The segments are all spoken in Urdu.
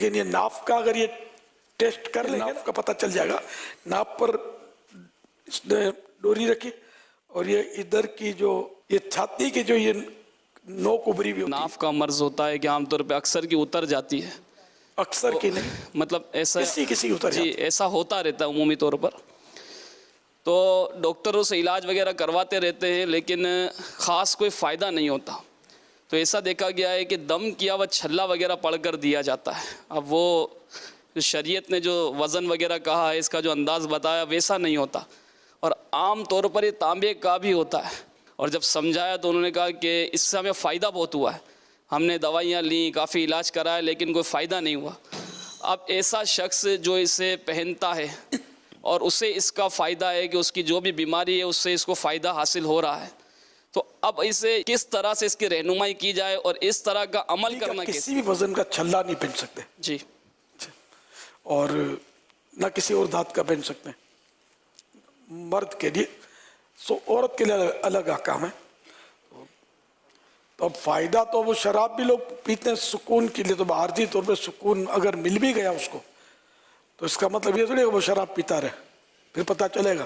لیکن یہ ناف کا اگر یہ ٹیسٹ کر لیں گے، ناف کا پتہ چل جائے گا. ناف پر اس نے ڈوری رکھی اور یہ ادھر کی جو یہ چھاتی کی جو یہ نوک ابری بھی ہوتی ہے. ناف کا مرض ہوتا ہے کہ عام طور پہ اکثر کی اتر جاتی ہے، اکثر کی نہیں، مطلب ایسا کسی اتر جی جاتی ہے. ایسا ہوتا رہتا ہے عمومی طور پر. تو ڈاکٹروں سے علاج وغیرہ کرواتے رہتے ہیں لیکن خاص کوئی فائدہ نہیں ہوتا. تو ایسا دیکھا گیا ہے کہ دم کیا ہوا چھلا وغیرہ پڑھ کر دیا جاتا ہے. اب وہ شریعت نے جو وزن وغیرہ کہا ہے، اس کا جو انداز بتایا ویسا نہیں ہوتا، اور عام طور پر یہ تانبے کا بھی ہوتا ہے. اور جب سمجھایا تو انہوں نے کہا کہ اس سے ہمیں فائدہ بہت ہوا ہے، ہم نے دوائیاں لیں، کافی علاج کرایا لیکن کوئی فائدہ نہیں ہوا. اب ایسا شخص جو اسے پہنتا ہے اور اسے اس کا فائدہ ہے کہ اس کی جو بھی بیماری ہے اس سے اس کو فائدہ حاصل ہو رہا ہے، تو اب اسے کس طرح سے اس کی رہنمائی کی جائے اور اس طرح کا عمل کرنا کسی بھی وزن کا چھلا نہیں پہن سکتے جی، اور نہ کسی اور دھات کا پہن سکتے ہیں مرد کے لیے. سو عورت کے لیے الگ احکام ہے. تو اب فائدہ تو وہ شراب بھی لوگ پیتے ہیں سکون کے لیے، تو عارضی طور پہ سکون اگر مل بھی گیا اس کو تو اس کا مطلب یہ تھوڑی کہ وہ شراب پیتا رہے، پھر پتہ چلے گا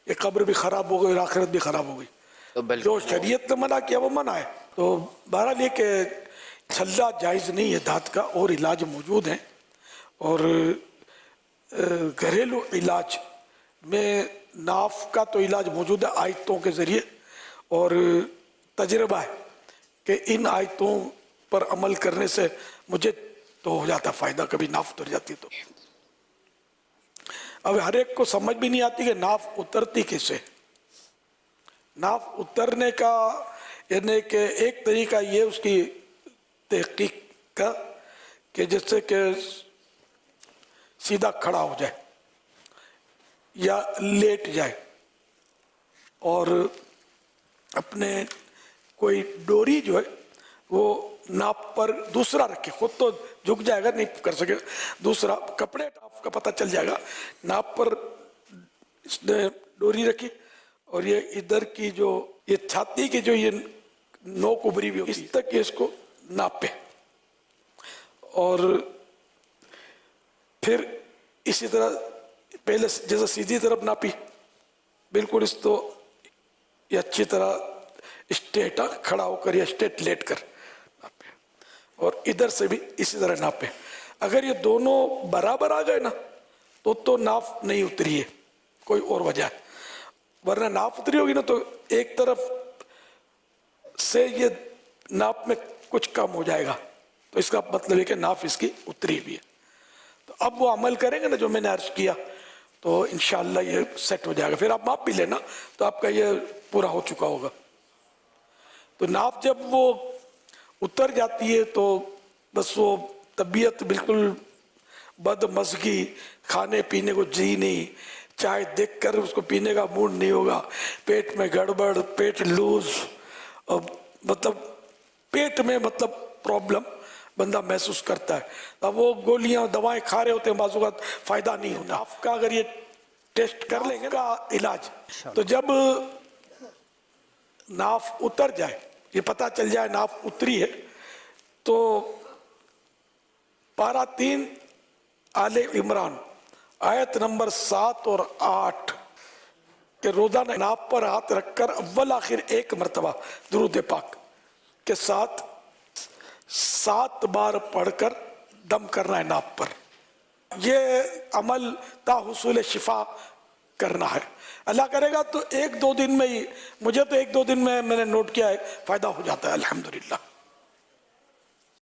یہ قبر بھی خراب ہو گئی اور آخرت بھی خراب ہو گئی. جو شریعت نے منع کیا وہ منع ہے. تو بہرحال یہ کہ چھلا جائز نہیں ہے دھات کا، اور علاج موجود ہیں. اور گھریلو علاج میں ناف کا تو علاج موجود ہے آیتوں کے ذریعے، اور تجربہ ہے کہ ان آیتوں پر عمل کرنے سے مجھے تو ہو جاتا فائدہ، کبھی ناف اتر جاتی تو. اب ہر ایک کو سمجھ بھی نہیں آتی کہ ناف اترتی کیسے. ناف اترنے کا یعنی کہ ایک طریقہ یہ اس کی تحقیق کا کہ جس سے کہ سیدھا کھڑا ہو جائے یا لیٹ جائے اور اپنے کوئی ڈوری جو ہے وہ ناپ پر دوسرا رکھے. خود تو جھک جائے گا، نہیں کر سکے، دوسرا کپڑے ناپ کا پتہ چل جائے گا. ناپ پر اس نے ڈوری رکھی اور یہ ادھر کی جو یہ چھاتی کی جو یہ نوک ابری بھی اس تک اس کو ناپے، اور پھر اسی طرح پہلے جیسے سیدھی طرف ناپی بالکل اس تو یہ اچھی طرح اسٹیٹ کھڑا ہو کر یا اسٹیٹ لیٹ کر ناپے، اور ادھر سے بھی اسی طرح ناپے. اگر یہ دونوں برابر آ گئے نا تو ناف نہیں اتری ہے، کوئی اور وجہ ہے. ورنہ ناف اتری ہوگی نا تو ایک طرف سے یہ ناپ میں کچھ کم ہو جائے گا، تو اس کا مطلب ہے کہ ناف اس کی اتری بھی ہے. تو اب وہ عمل کریں گے نا جو میں نے عرض کیا تو انشاءاللہ یہ سیٹ ہو جائے گا. پھر آپ ماپ بھی لینا تو آپ کا یہ پورا ہو چکا ہوگا. تو ناف جب وہ اتر جاتی ہے تو بس وہ طبیعت بالکل بد مزگی، کھانے پینے کو جی نہیں، چائے دیکھ کر اس کو پینے کا موڈ نہیں ہوگا، پیٹ میں گڑبڑ، پیٹ لوز، مطلب پیٹ میں مطلب پرابلم بندہ محسوس کرتا ہے. اب وہ گولیاں دوائیں کھا رہے ہوتے ہیں، بعض اوقات فائدہ نہیں ہوتا. ناف کا اگر یہ ٹیسٹ کر لیں گے کا علاج، تو جب ناف اتر جائے، یہ پتہ چل جائے ناف اتری ہے، تو پارہ 3 آل عمران آیت نمبر 7 اور 8 کہ روزانہ ناف پر ہاتھ رکھ کر اول آخر 1 مرتبہ درود پاک کے ساتھ 7 بار پڑھ کر دم کرنا ہے ناف پر. یہ عمل تا حصول شفا کرنا ہے. اللہ کرے گا تو 1-2 دن میں ہی، مجھے تو 1-2 دن میں نے نوٹ کیا ہے، فائدہ ہو جاتا ہے الحمدللہ.